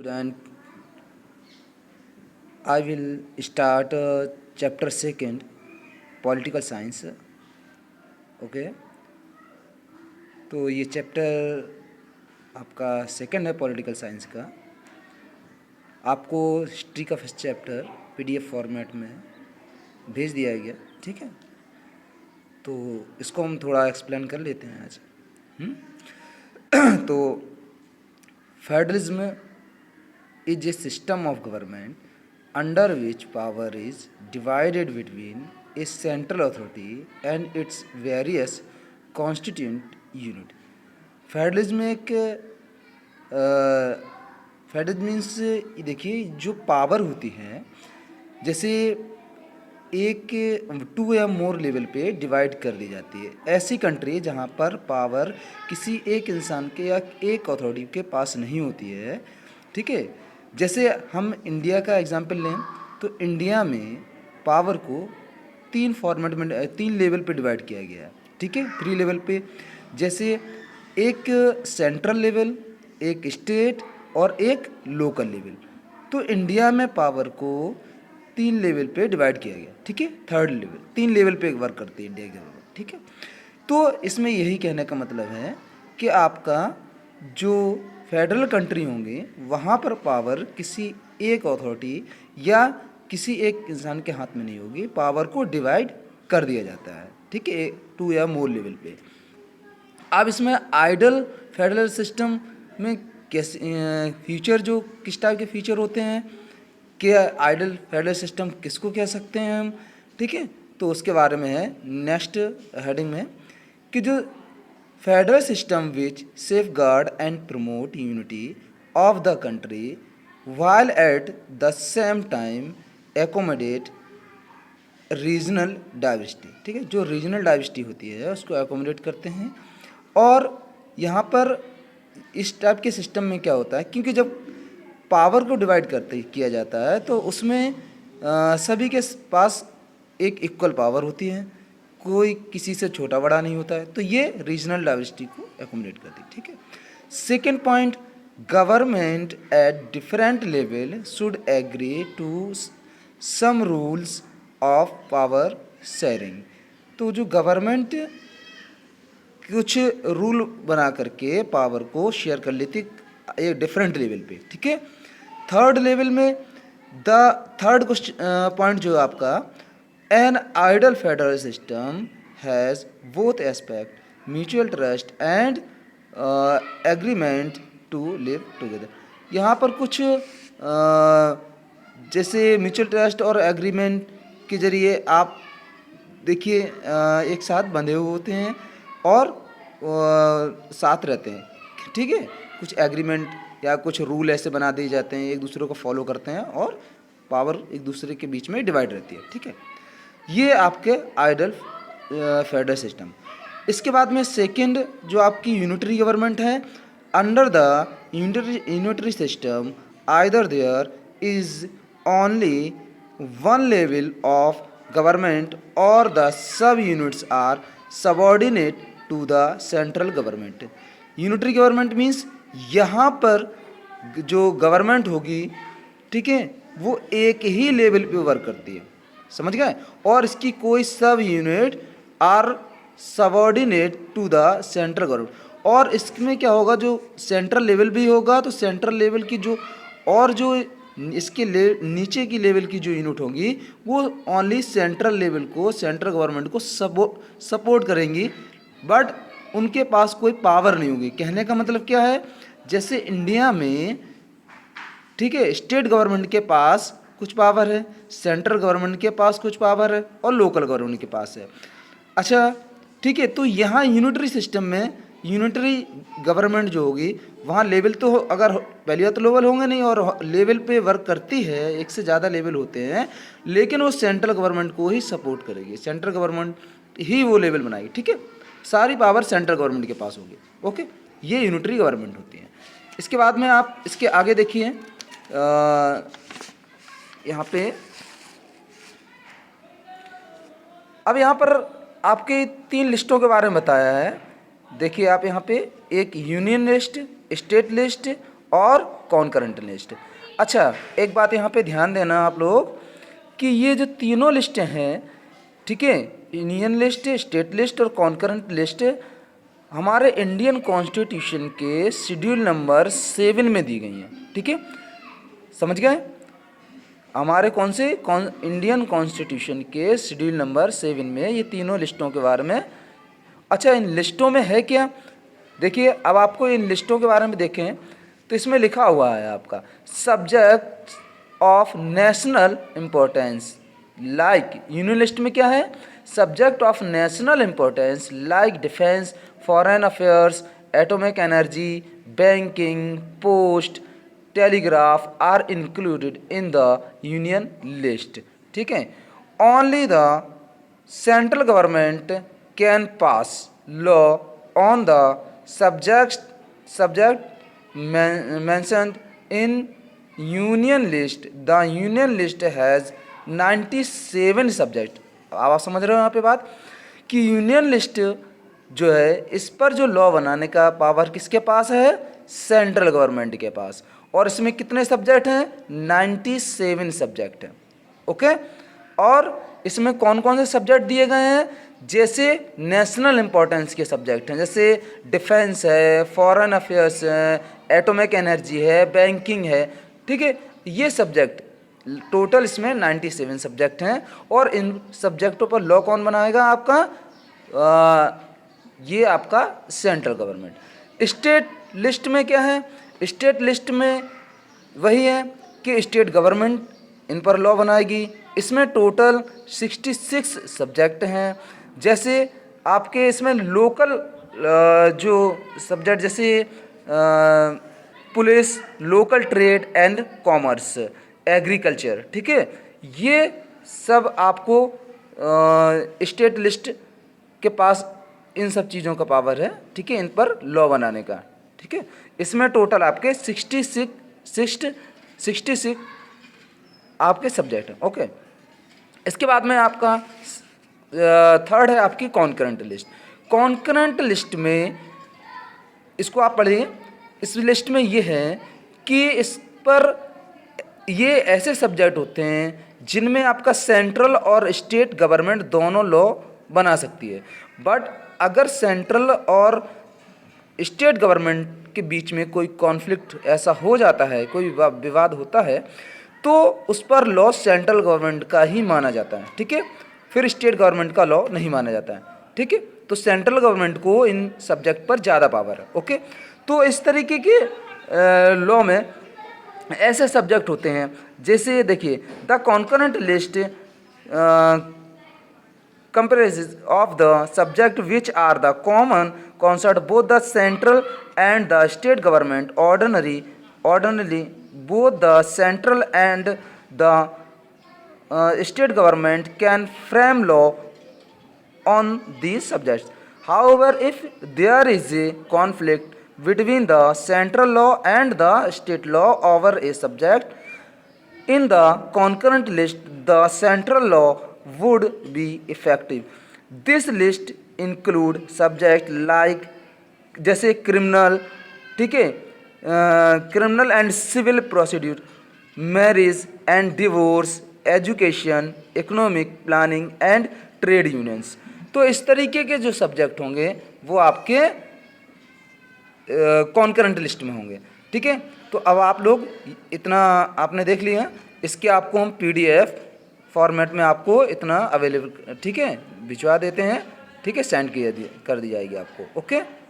Student, I will start chapter second, political science. Okay, तो ये chapter आपका second है पॉलिटिकल साइंस का। आपको हिस्ट्री का फर्स्ट चैप्टर पीडीएफ फॉर्मेट में भेज दिया गया, ठीक है। तो इसको हम थोड़ा एक्सप्लेन कर लेते हैं आज। तो federalism is a system of government under which power is divided between a central authority and its various constituent unit. Federalism एक फेडरलिज्म मीन्स देखिए जो पावर होती है, जैसे एक टू या मोर लेवल पे डिवाइड कर दी जाती है। ऐसी कंट्री जहाँ पर पावर किसी एक इंसान के या एक अथॉरिटी के पास नहीं होती है, ठीक है। जैसे हम इंडिया का एग्जांपल लें तो इंडिया में पावर को तीन फॉर्मेट में, तीन लेवल पे डिवाइड किया गया है, ठीक है, 3 लेवल पे। जैसे एक सेंट्रल लेवल, एक स्टेट और एक लोकल लेवल। तो इंडिया में पावर को 3 लेवल पे डिवाइड किया गया, ठीक है। थर्ड लेवल, 3 लेवल पे वर्क करती है इंडिया की गवर्नमेंट, ठीक है। तो इसमें यही कहने का मतलब है कि आपका जो फेडरल कंट्री होंगे वहाँ पर पावर किसी एक अथॉरिटी या किसी एक इंसान के हाथ में नहीं होगी, पावर को डिवाइड कर दिया जाता है, ठीक है, 2 या मोर लेवल पे। अब इसमें आइडल फेडरल सिस्टम में कैसे फीचर, जो किस टाइप के फीचर होते हैं, कि आइडल फेडरल सिस्टम किसको कह सकते हैं हम, ठीक है। तो उसके बारे में है नेक्स्ट हेडिंग में कि जो federal system which safeguard and promote unity of the country while at the same time accommodate regional diversity, ठीक है। जो रीजनल डाइवर्सिटी होती है उसको एकोमोडेट करते हैं। और यहाँ पर इस टाइप के सिस्टम में क्या होता है, क्योंकि जब पावर को डिवाइड करते किया जाता है तो उसमें सभी के पास एक इक्वल पावर होती है, कोई किसी से छोटा बड़ा नहीं होता है। तो ये रीजनल डाइवर्सिटी को एकोमोडेट करती है, ठीक है। Second point, government at different level should agree to some rules of power sharing. तो जो गवर्नमेंट कुछ रूल बना करके पावर को शेयर कर लेती है एक डिफरेंट लेवल पे, ठीक है। थर्ड लेवल में द थर्ड पॉइंट जो आपका, An ideal federal system has both aspect, mutual trust and agreement to live together. यहाँ पर कुछ जैसे म्यूचुअल ट्रस्ट और एग्रीमेंट के जरिए आप देखिए एक साथ बंधे हुए होते हैं और साथ रहते हैं, ठीक है। कुछ एग्रीमेंट या कुछ रूल ऐसे बना दिए जाते हैं, एक दूसरे को फॉलो करते हैं और पावर एक दूसरे के बीच में डिवाइड रहती है, ठीक है। ये आपके आइडल फेडरल सिस्टम। इसके बाद में सेकंड जो आपकी यूनिटरी गवर्नमेंट है, under the unitary system either there is only one level of government और the sub units are subordinate to the central government. Unitary government means यहाँ पर जो गवर्नमेंट होगी, ठीक है, वो एक ही लेवल पे वर्क करती है, समझ गए। और इसकी कोई sub unit or subordinate to the central government. और इसमें क्या होगा, जो सेंट्रल लेवल भी होगा तो सेंट्रल लेवल की जो और जो इसके नीचे की लेवल की जो यूनिट होंगी वो ओनली सेंट्रल लेवल को, सेंट्रल गवर्नमेंट को सपोर्ट करेंगी, बट उनके पास कोई पावर नहीं होगी। कहने का मतलब क्या है, जैसे इंडिया में, ठीक है, स्टेट गवर्नमेंट के पास कुछ पावर है, सेंट्रल गवर्नमेंट के पास कुछ पावर है और लोकल गवर्नमेंट के पास है। अच्छा, ठीक है। तो यहाँ यूनिटरी सिस्टम में यूनिटरी गवर्नमेंट जो होगी वहाँ लेवल तो अगर पहली बार तो लेवल होंगे नहीं, और लेवल पे वर्क करती है, एक से ज़्यादा लेवल होते हैं, लेकिन वो सेंट्रल गवर्नमेंट को ही सपोर्ट करेगी, सेंट्रल गवर्नमेंट ही वो लेवल बनाएगी, ठीक है। सारी पावर सेंट्रल गवर्नमेंट के पास होगी, ओके। ये यूनिटरी गवर्नमेंट होती है। इसके बाद में आप इसके आगे देखिए, यहाँ पे अब यहाँ पर आपके 3 लिस्टों के बारे में बताया है। देखिए आप यहाँ पे एक यूनियन लिस्ट, स्टेट लिस्ट और कॉन्करेंट लिस्ट। अच्छा, एक बात यहाँ पे ध्यान देना आप लोग कि ये जो तीनों लिस्टें हैं, ठीक है, यूनियन लिस्ट, स्टेट लिस्ट और कॉन्करेंट लिस्ट, हमारे इंडियन कॉन्स्टिट्यूशन के शेड्यूल नंबर 7 में दी गई हैं। ठीक है, समझ गए? हमारे इंडियन कॉन्स्टिट्यूशन के शेड्यूल नंबर 7 में ये तीनों लिस्टों के बारे में। अच्छा, इन लिस्टों में है क्या? देखिए, अब आपको इन लिस्टों के बारे में देखें तो इसमें लिखा हुआ है आपका subject of national importance, like union list में क्या है? Subject of national importance like defence, foreign affairs, atomic energy, banking, post, telegraph are included in the union list. ठीक है, only the central government can pass law on the subject mentioned in union list. The union list has 97 subject. अब आप समझ रहे हो यहाँ पे बात कि यूनियन लिस्ट जो है इस पर जो लॉ बनाने का पावर किसके पास है? सेंट्रल गवर्नमेंट के पास। और इसमें कितने सब्जेक्ट हैं? 97 सब्जेक्ट हैं। ओके, और इसमें कौन कौन से सब्जेक्ट दिए गए हैं? जैसे नेशनल इम्पोर्टेंस के सब्जेक्ट हैं, जैसे डिफेंस है, फॉरेन अफेयर्स है, एटॉमिक एनर्जी है, बैंकिंग है। ठीक है, ये सब्जेक्ट टोटल इसमें 97 सब्जेक्ट हैं। और इन सब्जेक्टों पर लॉ कौन बनाएगा? आपका ये आपका सेंट्रल गवर्नमेंट। स्टेट लिस्ट में क्या है? स्टेट लिस्ट में वही है कि स्टेट गवर्नमेंट इन पर लॉ बनाएगी। इसमें टोटल 66 सब्जेक्ट हैं। जैसे आपके इसमें लोकल जो सब्जेक्ट, जैसे police, local trade and commerce, agriculture, ठीक है, ये सब आपको स्टेट लिस्ट के पास इन सब चीज़ों का पावर है। ठीक है, इन पर लॉ बनाने का। ठीक है, इसमें टोटल आपके 66 आपके सब्जेक्ट हैं। ओके, इसके बाद में आपका थर्ड है आपकी कॉन्करेंट लिस्ट। कॉन्करेंट लिस्ट में इसको आप पढ़िए। इस लिस्ट में ये है कि इस पर ये ऐसे सब्जेक्ट होते हैं जिनमें आपका सेंट्रल और स्टेट गवर्नमेंट दोनों लॉ बना सकती है। बट अगर सेंट्रल और स्टेट गवर्नमेंट के बीच में कोई कॉन्फ्लिक्ट ऐसा हो जाता है, कोई विवाद होता है, तो उस पर लॉ सेंट्रल गवर्नमेंट का ही माना जाता है। ठीक है, फिर स्टेट गवर्नमेंट का लॉ नहीं माना जाता है। ठीक है, तो सेंट्रल गवर्नमेंट को इन सब्जेक्ट पर ज़्यादा पावर है। ओके, तो इस तरीके के लॉ में ऐसे सब्जेक्ट होते हैं, जैसे देखिए the concurrent list comprises of the subject which are the common concern both the central and the state government. Ordinarily both the central and the state government can frame law on these subjects. However, if there is a conflict between the central law and the state law over a subject, in the concurrent list the central law would be effective. This list include subject like जैसे criminal, ठीक है, criminal and civil procedure, marriage and divorce, education, economic planning and trade unions. तो इस तरीके के जो subject होंगे वो आपके कॉन्करेंट लिस्ट में होंगे। ठीक है, तो अब आप लोग इतना आपने देख लिया। इसके आपको हम PDF फॉर्मेट में आपको इतना अवेलेबल, ठीक है, भिजवा देते हैं। ठीक है, सेंड कर दी जाएगी आपको। ओके।